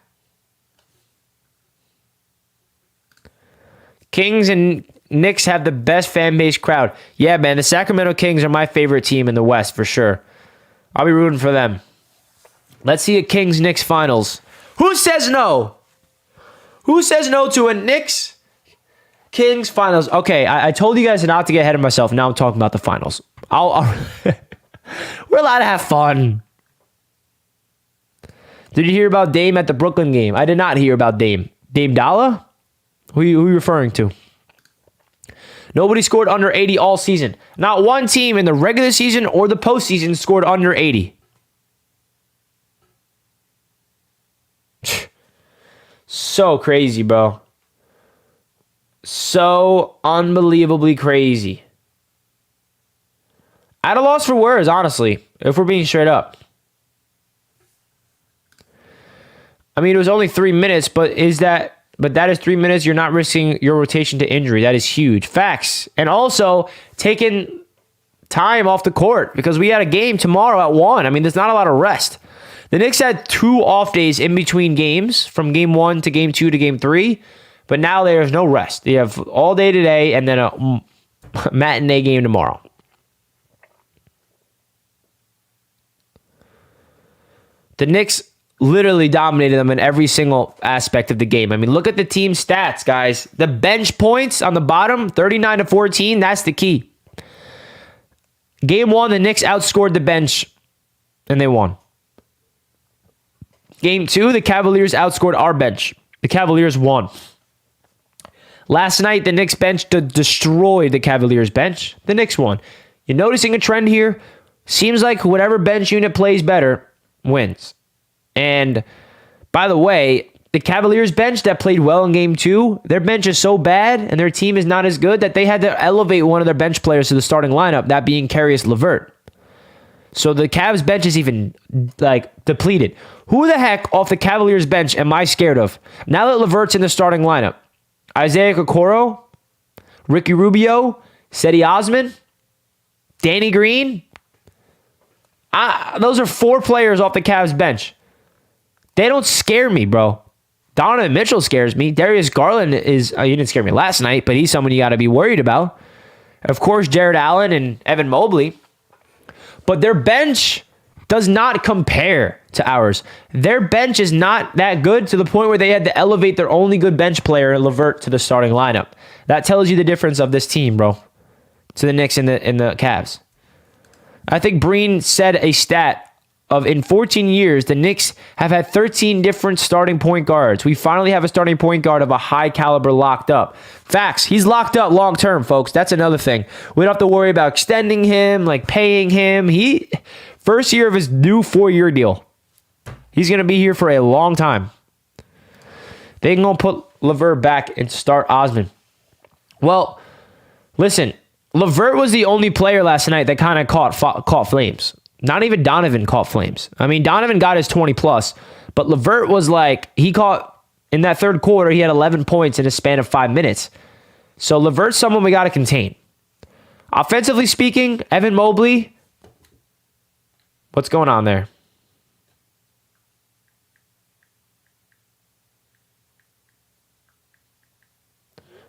Kings and Knicks have the best fan base crowd. Yeah, man, the Sacramento Kings are my favorite team in the West for sure. I'll be rooting for them. Let's see a Kings-Knicks finals. Who says no? Who says no to a Knicks-Kings finals? Okay, I told you guys not to get ahead of myself. Now I'm talking about the finals. We're allowed to have fun. Did you hear about Dame at the Brooklyn game? I did not hear about Dame. Dame Dalla? Who are you referring to? Nobody scored under 80 all season. Not one team in the regular season or the postseason scored under 80. So crazy, bro. So unbelievably crazy. At a loss for words, honestly, if we're being straight up. I mean, it was only 3 minutes, but that is 3 minutes. You're not risking your rotation to injury. That is huge. Facts. And also taking time off the court because we had a game tomorrow at 1. I mean, there's not a lot of rest. The Knicks had 2 off days in between games from game 1 to game 2 to game 3, but now there's no rest. They have all day today and then a matinee game tomorrow. The Knicks literally dominated them in every single aspect of the game. I mean, look at the team stats, guys. The bench points on the bottom, 39-14, that's the key. Game 1, the Knicks outscored the bench, and they won. Game 2, the Cavaliers outscored our bench. The Cavaliers won. Last night, the Knicks bench destroyed the Cavaliers bench. The Knicks won. You're noticing a trend here? Seems like whatever bench unit plays better wins. And by the way, the Cavaliers bench that played well in Game 2, their bench is so bad and their team is not as good that they had to elevate one of their bench players to the starting lineup, that being Caris LeVert. So the Cavs bench is even depleted. Who the heck off the Cavaliers bench am I scared of? Now that LeVert's in the starting lineup, Isaiah Okoro, Ricky Rubio, Cedi Osman, Danny Green. Those are 4 players off the Cavs bench. They don't scare me, bro. Donovan Mitchell scares me. Darius Garland he didn't scare me last night, but he's someone you got to be worried about. Of course, Jared Allen and Evan Mobley. But their bench does not compare to ours. Their bench is not that good to the point where they had to elevate their only good bench player, LeVert, to the starting lineup. That tells you the difference of this team, bro, to the Knicks and the Cavs. I think Breen said a stat of in 14 years, the Knicks have had 13 different starting point guards. We finally have a starting point guard of a high caliber locked up. Facts. He's locked up long term, folks. That's another thing. We don't have to worry about extending him, paying him. First year of his new 4-year deal. He's going to be here for a long time. They're going to put LeVert back and start Osman. Well, listen, LeVert was the only player last night that kind of caught flames. Not even Donovan caught flames. I mean, Donovan got his 20 plus, but LeVert was he caught in that third quarter, he had 11 points in a span of 5 minutes. So LeVert's someone we got to contain. Offensively speaking, Evan Mobley, what's going on there?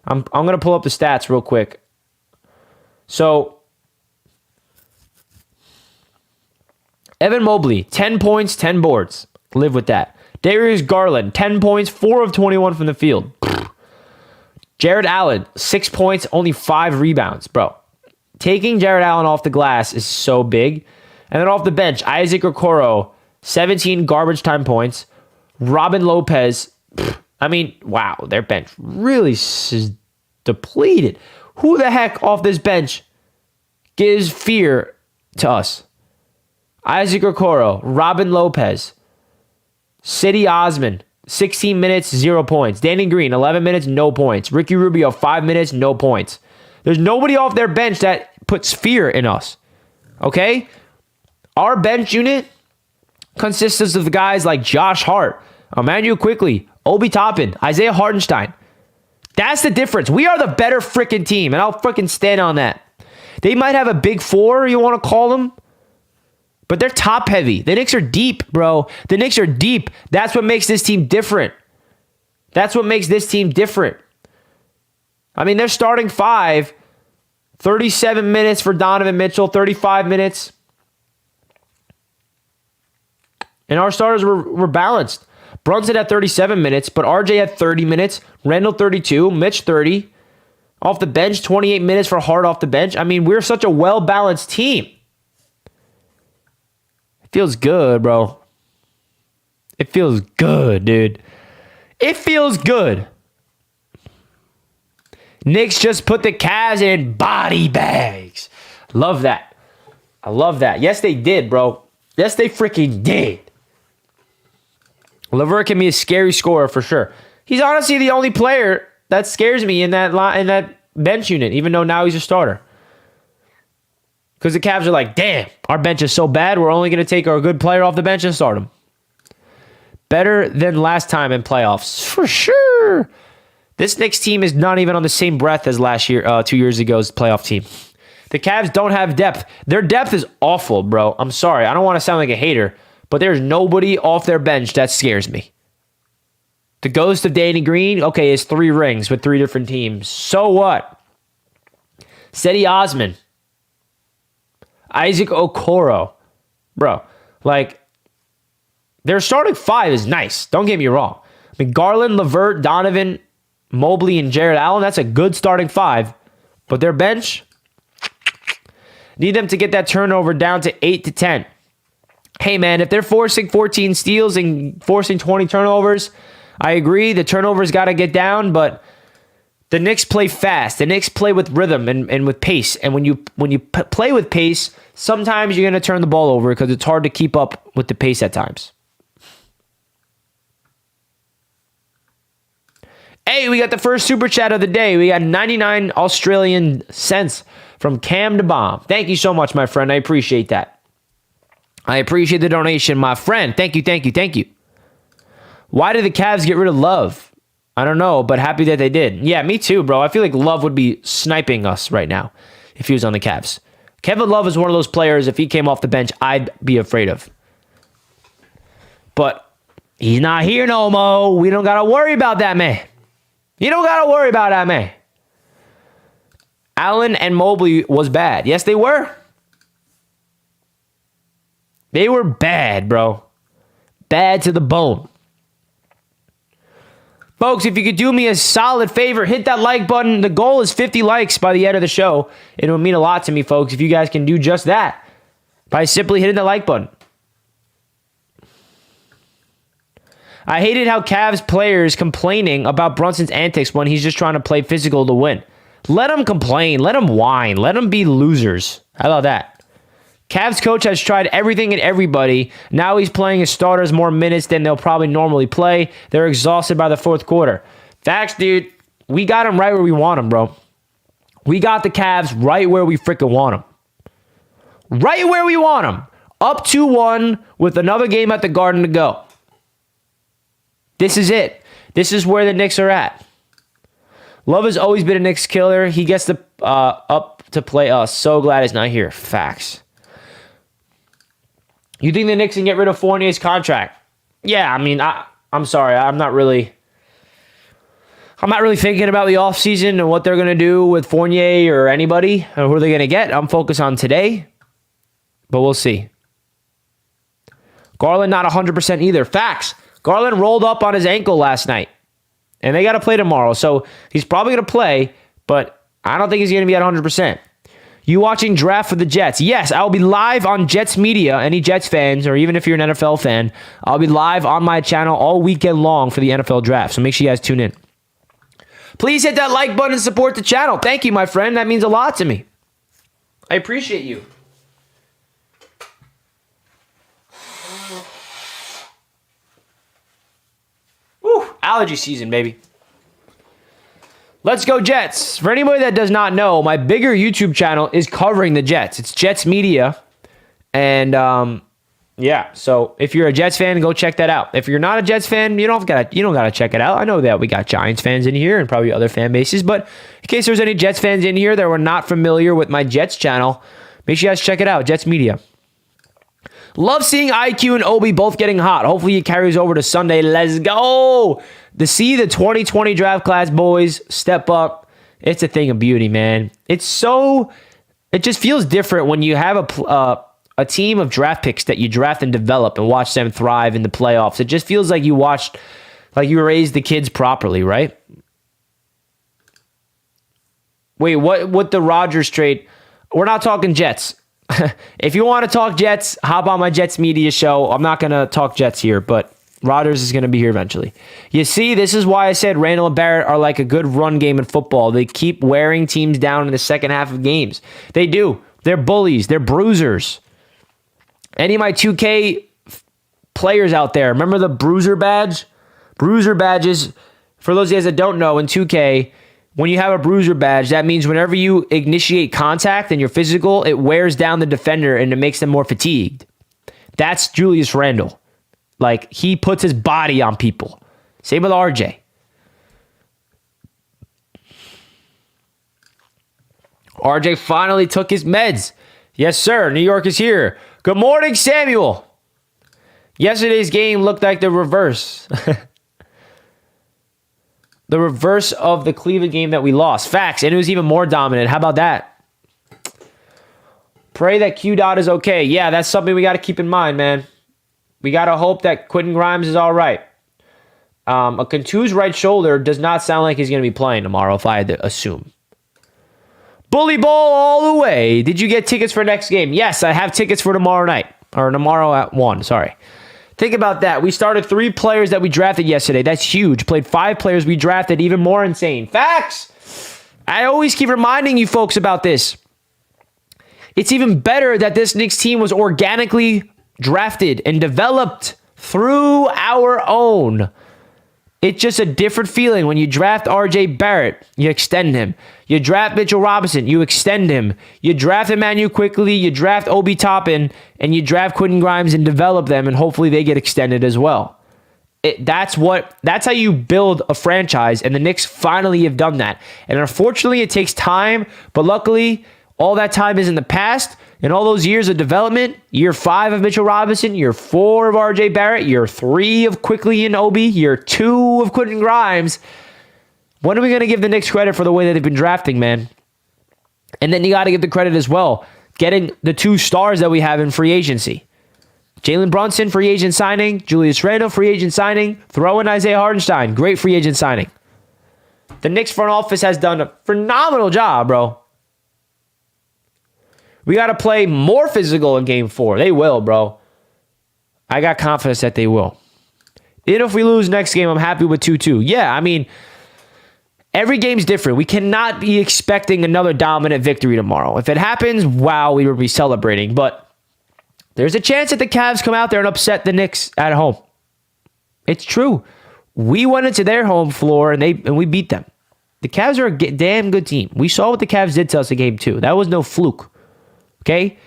I'm going to pull up the stats real quick. So, Evan Mobley, 10 points, 10 boards. Live with that. Darius Garland, 10 points, 4 of 21 from the field. Jared Allen, 6 points, only 5 rebounds. Bro, taking Jared Allen off the glass is so big. And then off the bench, Isaac Okoro, 17 garbage time points. Robin Lopez, wow, their bench really is depleted. Who the heck off this bench gives fear to us? Isaac Okoro, Robin Lopez, Cedi Osman, 16 minutes, 0 points. Danny Green, 11 minutes, no points. Ricky Rubio, 5 minutes, no points. There's nobody off their bench that puts fear in us. Okay? Our bench unit consists of the guys like Josh Hart, Immanuel Quickley, Obi Toppin, Isaiah Hartenstein. That's the difference. We are the better freaking team, and I'll freaking stand on that. They might have a big 4, you want to call them, but they're top heavy. The Knicks are deep, bro. The Knicks are deep. That's what makes this team different. That's what makes this team different. I mean, they're starting 5, 37 minutes for Donovan Mitchell, 35 minutes. And our starters were balanced. Brunson had 37 minutes, but RJ had 30 minutes, Randall 32, Mitch 30. Off the bench, 28 minutes for Hart off the bench. I mean, we're such a well-balanced team. It feels good, bro. It feels good, dude. It feels good. Knicks just put the Cavs in body bags. Love that. I love that. Yes, they did, bro. Yes, they freaking did. LeVert can be a scary scorer for sure. He's honestly the only player that scares me in that bench unit, even though now he's a starter. Because the Cavs are like, damn, our bench is so bad, we're only going to take our good player off the bench and start him. Better than last time in playoffs, for sure. This Knicks team is not even on the same breath as last year, 2 years ago's playoff team. The Cavs don't have depth. Their depth is awful, bro. I'm sorry. I don't want to sound like a hater, but there's nobody off their bench that scares me. The ghost of Danny Green, okay, is 3 rings with 3 different teams. So what? Cedi Osman. Isaac Okoro. Bro, their starting 5 is nice. Don't get me wrong. I mean, Garland, LeVert, Donovan, Mobley, and Jared Allen, that's a good starting 5. But their bench, Need them to get that turnover down to 8 to 10. Hey, man, if they're forcing 14 steals and forcing 20 turnovers, I agree. The turnovers got to get down, but the Knicks play fast. The Knicks play with rhythm and with pace. And when you play with pace, sometimes you're going to turn the ball over because it's hard to keep up with the pace at times. Hey, we got the first super chat of the day. We got 99 Australian cents from Cam to Bomb. Thank you so much, my friend. I appreciate that. I appreciate the donation, my friend. Thank you, thank you, thank you. Why did the Cavs get rid of Love? I don't know, but happy that they did. Yeah, me too, bro. I feel like Love would be sniping us right now if he was on the Cavs. Kevin Love is one of those players, if he came off the bench, I'd be afraid of. But he's not here no more. We don't got to worry about that, man. You don't got to worry about that, man. Allen and Mobley was bad. Yes, they were. They were bad, bro. Bad to the bone. Folks, if you could do me a solid favor, hit that like button. The goal is 50 likes by the end of the show. It would mean a lot to me, folks, if you guys can do just that by simply hitting the like button. I hated how Cavs players complaining about Brunson's antics when he's just trying to play physical to win. Let him complain. Let him whine. Let him be losers. How about that? Cavs coach has tried everything and everybody. Now he's playing his starters more minutes than they'll probably normally play. They're exhausted by the fourth quarter. Facts, dude. We got him right where we want him, bro. We got the Cavs right where we freaking want them. Right where we want them. Up 2-1 with another game at the Garden to go. This is it. This is where the Knicks are at. Love has always been a Knicks killer. He gets the up to play us. So glad he's not here. Facts. You think the Knicks can get rid of Fournier's contract? Yeah, I mean, I'm sorry. I'm not really thinking about the offseason and what they're going to do with Fournier or anybody or who they're going to get. I'm focused on today, but we'll see. Garland not 100% either. Facts. Garland rolled up on his ankle last night, and they got to play tomorrow, so he's probably going to play, but I don't think he's going to be at 100%. You watching draft for the Jets? Yes, I'll be live on Jets Media. Any Jets fans, or even if you're an NFL fan, I'll be live on my channel all weekend long for the NFL draft. So make sure you guys tune in. Please hit that like button and support the channel. Thank you, my friend. That means a lot to me. I appreciate you. Woo, allergy season, baby. Let's go Jets. For anybody that does not know, my bigger YouTube channel is covering the Jets. It's Jets Media. And yeah, so if you're a Jets fan, go check that out. If you're not a Jets fan, you don't gotta check it out. I know that we got Giants fans in here and probably other fan bases, but in case there's any Jets fans in here that were not familiar with my Jets channel, make sure you guys check it out, Jets Media. Love seeing IQ and Obi both getting hot. Hopefully it carries over to Sunday. Let's go. To see the 2020 draft class boys step up, it's a thing of beauty, man. It just feels different when you have a team of draft picks that you draft and develop and watch them thrive in the playoffs. It just feels like you raised the kids properly, right? Wait, what the Rodgers trade? We're not talking Jets. If you want to talk Jets, hop on my Jets Media show. I'm not going to talk Jets here, but Rodgers is going to be here eventually. You see, this is why I said Randall and Barrett are like a good run game in football. They keep wearing teams down in the second half of games. They do. They're bullies. They're bruisers. Any of my 2K players out there, remember the bruiser badge? Bruiser badges, for those of you guys that don't know, in 2K, when you have a bruiser badge, that means whenever you initiate contact and you're physical, it wears down the defender and it makes them more fatigued. That's Julius Randle. Like, he puts his body on people. Same with RJ. RJ finally took his meds. Yes, sir. New York is here. Good morning, Samuel. Yesterday's game looked like the reverse. The reverse of the Cleveland game that we lost. Facts. And it was even more dominant. How about that? Pray that Q-Dot is okay. Yeah, that's something we got to keep in mind, man. We got to hope that Quentin Grimes is all right. A contused right shoulder does not sound like he's going to be playing tomorrow, if I had to assume. Bully ball all the way. Did you get tickets for next game? Yes, I have tickets for tomorrow night. Or tomorrow at 1, sorry. Think about that. We started 3 players that we drafted yesterday. That's huge. Played 5 players we drafted. Even more insane. Facts! I always keep reminding you folks about this. It's even better that this Knicks team was organically drafted and developed through our own. It's just a different feeling when you draft RJ Barrett, you extend him. You draft Mitchell Robinson, you extend him. You draft Immanuel Quickley, you draft Obi Toppin, and you draft Quentin Grimes and develop them, and hopefully they get extended as well. That's how you build a franchise, and the Knicks finally have done that. And unfortunately, it takes time, but luckily, all that time is in the past. And all those years of development, year 5 of Mitchell Robinson, year 4 of RJ Barrett, year 3 of Quickley and Obi, year 2 of Quentin Grimes. When are we going to give the Knicks credit for the way that they've been drafting, man? And then you got to give the credit as well, getting the 2 stars that we have in free agency. Jalen Brunson, free agent signing. Julius Randle, free agent signing. Throw in Isaiah Hartenstein, great free agent signing. The Knicks front office has done a phenomenal job, bro. We got to play more physical in game 4. They will, bro. I got confidence that they will. And if we lose next game, I'm happy with 2-2. Yeah, I mean, every game's different. We cannot be expecting another dominant victory tomorrow. If it happens, wow, we would be celebrating. But there's a chance that the Cavs come out there and upset the Knicks at home. It's true. We went into their home floor and we beat them. The Cavs are a damn good team. We saw what the Cavs did to us in game 2. That was no fluke. Okay?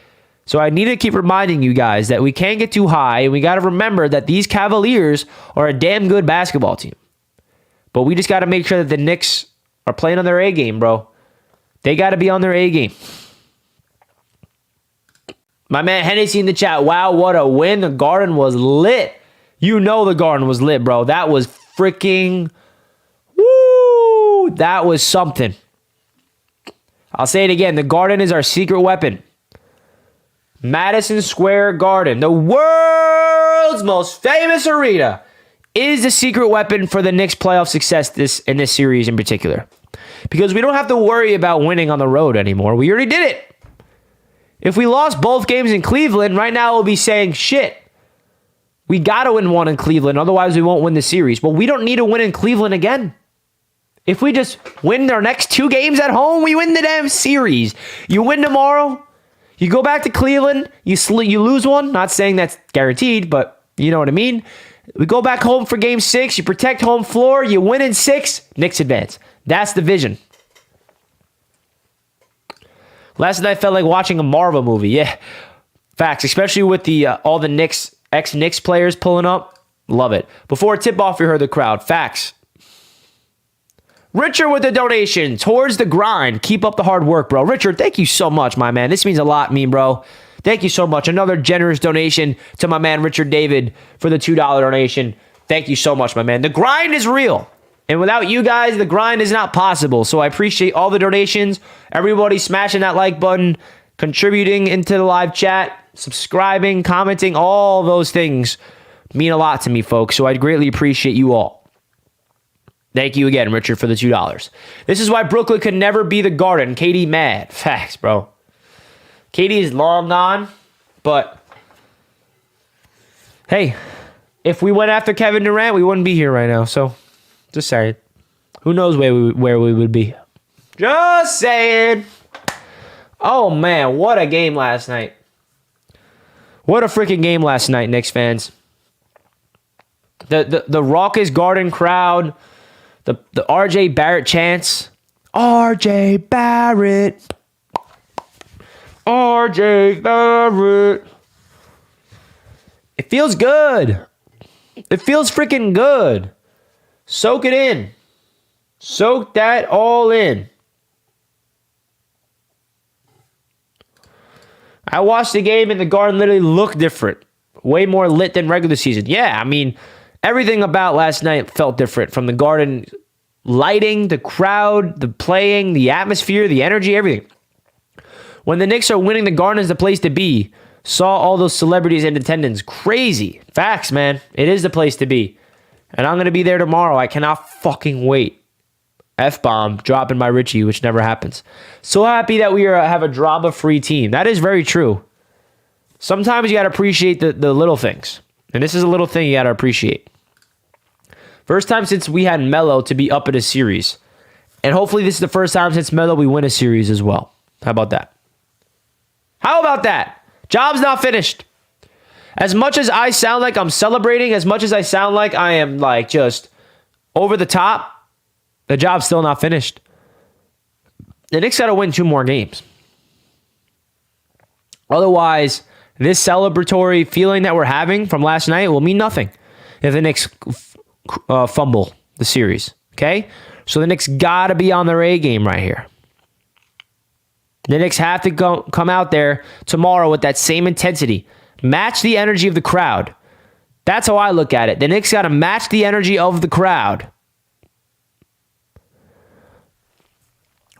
So I need to keep reminding you guys that we can't get too high, and we got to remember that these Cavaliers are a damn good basketball team. But we just got to make sure that the Knicks are playing on their A game, bro. They got to be on their A game. My man Hennessy in the chat. Wow, what a win. The Garden was lit. You know the Garden was lit, bro. That was freaking... Woo! That was something. I'll say it again. The Garden is our secret weapon. Madison Square Garden, the world's most famous arena, is the secret weapon for the Knicks' playoff success in this series in particular. Because we don't have to worry about winning on the road anymore. We already did it. If we lost both games in Cleveland, right now we'll be saying, shit, we got to win one in Cleveland, otherwise we won't win the series. But we don't need to win in Cleveland again. If we just win our next 2 games at home, we win the damn series. You win tomorrow, you go back to Cleveland, you lose one. Not saying that's guaranteed, but you know what I mean. We go back home for game 6, you protect home floor, you win in 6, Knicks advance. That's the vision. Last night I felt like watching a Marvel movie. Yeah, facts, especially with the all the Knicks, ex-Knicks players pulling up. Love it. Before tip-off, you heard the crowd. Facts. Richard with the donation towards the grind. Keep up the hard work, bro. Richard, thank you so much, my man. This means a lot to me, bro. Thank you so much. Another generous donation to my man Richard David for the $2 donation. Thank you so much, my man. The grind is real. And without you guys, the grind is not possible. So I appreciate all the donations. Everybody smashing that like button, contributing into the live chat, subscribing, commenting, all those things mean a lot to me, folks. So I'd greatly appreciate you all. Thank you again, Richard, for the $2. This is why Brooklyn could never be the Garden. KD mad. Facts, bro. KD is long gone, but hey, if we went after Kevin Durant, we wouldn't be here right now. So, just saying. Who knows where we would be? Just saying. Oh, man, what a game last night. What a freaking game last night, Knicks fans. The raucous Garden crowd, the RJ Barrett chants. RJ Barrett. RJ Barrett. It feels good. It feels freaking good. Soak it in. Soak that all in. I watched the game and the Garden literally looked different. Way more lit than regular season. Yeah, I mean, everything about last night felt different. From the Garden lighting, the crowd, the playing, the atmosphere, the energy, everything. When the Knicks are winning, the Garden is the place to be. Saw all those celebrities in attendance. Crazy. Facts, man. It is the place to be. And I'm going to be there tomorrow. I cannot fucking wait. F-bomb dropping by Richie, which never happens. So happy that we have a drama-free team. That is very true. Sometimes you got to appreciate the little things. And this is a little thing you got to appreciate. First time since we had Melo to be up in a series. And hopefully this is the first time since Melo we win a series as well. How about that? How about that? Job's not finished. As much as I sound like I'm celebrating, as much as I sound like I am like just over the top, the job's still not finished. The Knicks got to win 2 more games. Otherwise, this celebratory feeling that we're having from last night will mean nothing if the Knicks fumble the series. Okay? So the Knicks got to be on their A game right here. The Knicks have to come out there tomorrow with that same intensity. Match the energy of the crowd. That's how I look at it. The Knicks got to match the energy of the crowd.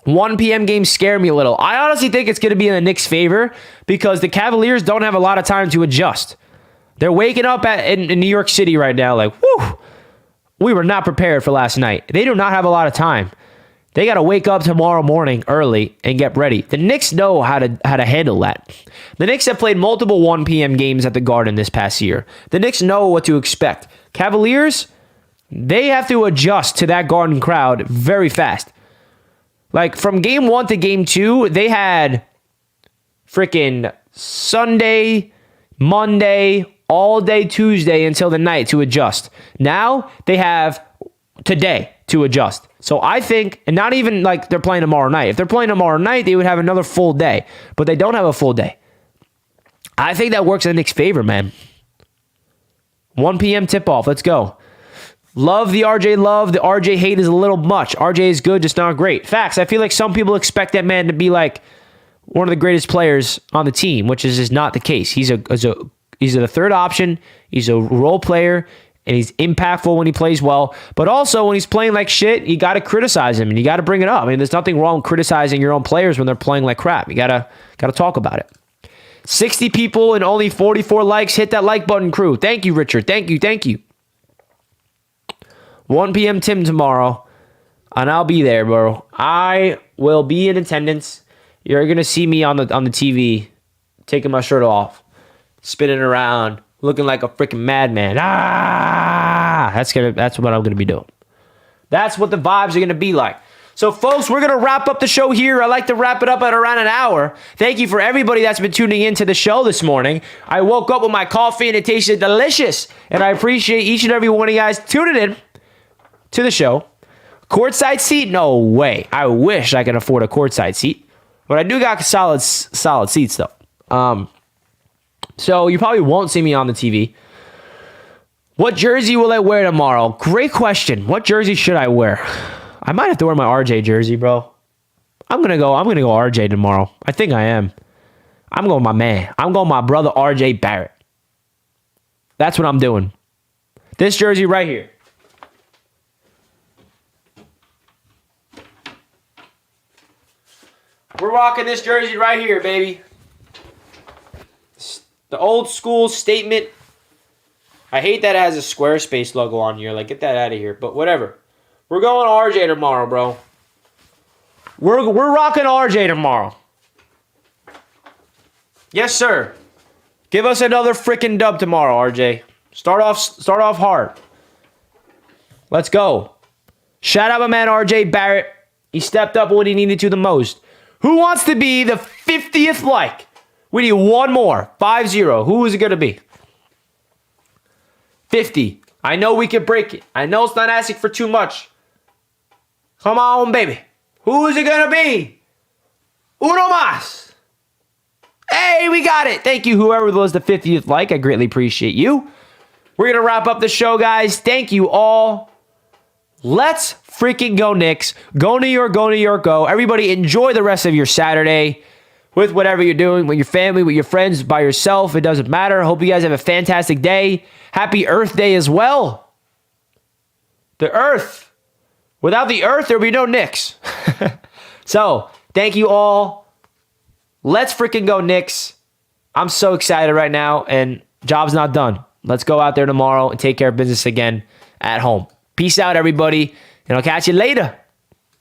1 p.m. games scare me a little. I honestly think it's going to be in the Knicks' favor because the Cavaliers don't have a lot of time to adjust. They're waking up in New York City right now like, whew, we were not prepared for last night. They do not have a lot of time. They got to wake up tomorrow morning early and get ready. The Knicks know how to handle that. The Knicks have played multiple 1 p.m. games at the Garden this past year. The Knicks know what to expect. Cavaliers, they have to adjust to that Garden crowd very fast. Like, from game 1 to game 2, they had freaking Sunday, Monday, all day Tuesday until the night to adjust. Now, they have today to adjust. So I think, and not even like they're playing tomorrow night. If they're playing tomorrow night, they would have another full day. But they don't have a full day. I think that works in the Knicks' favor, man. 1 p.m. tip-off. Let's go. Love the RJ love. The RJ hate is a little much. RJ is good, just not great. Facts. I feel like some people expect that man to be like one of the greatest players on the team, which is just not the case. He's a third option. He's a role player, and he's impactful when he plays well. But also, when he's playing like shit, you got to criticize him, and you got to bring it up. I mean, there's nothing wrong with criticizing your own players when they're playing like crap. You gotta talk about it. 60 people and only 44 likes. Hit that like button, crew. Thank you, Richard. Thank you. 1 p.m. Tim tomorrow, and I'll be there, bro. I will be in attendance. You're gonna see me on the TV, taking my shirt off, spinning around, looking like a freaking madman. That's what I'm gonna be doing. That's what the vibes are gonna be like. So, folks, we're gonna wrap up the show here. I like to wrap it up at around an hour. Thank you for everybody that's been tuning in to the show this morning. I woke up with my coffee and it tasted delicious, and I appreciate each and every one of you guys tuning in to the show. Courtside seat? No way. I wish I could afford a courtside seat. But I do got solid seats, though. So you probably won't see me on the TV. What jersey will I wear tomorrow? Great question. What jersey should I wear? I might have to wear my RJ jersey, bro. I'm gonna go RJ tomorrow. I think I am. I'm going my man. I'm going my brother RJ Barrett. That's what I'm doing. This jersey right here. We're rocking this jersey right here, baby. The old school statement. I hate that it has a Squarespace logo on here. Like, get that out of here. But whatever. We're going RJ tomorrow, bro. We're rocking RJ tomorrow. Yes, sir. Give us another freaking dub tomorrow, RJ. Start off hard. Let's go. Shout out my man RJ Barrett. He stepped up when he needed to the most. Who wants to be the 50th like? We need one more. 5-0. Who is it going to be? 50. I know we can break it. I know it's not asking for too much. Come on, baby. Who is it going to be? Uno más. Hey, we got it. Thank you, whoever was the 50th like. I greatly appreciate you. We're going to wrap up the show, guys. Thank you all. Let's freaking go, Knicks. Go New York, go New York, go. Everybody enjoy the rest of your Saturday with whatever you're doing, with your family, with your friends, by yourself. It doesn't matter. Hope you guys have a fantastic day. Happy Earth Day as well. The Earth. Without the Earth, there would be no Knicks. So, thank you all. Let's freaking go, Knicks. I'm so excited right now, and job's not done. Let's go out there tomorrow and take care of business again at home. Peace out, everybody, and I'll catch you later.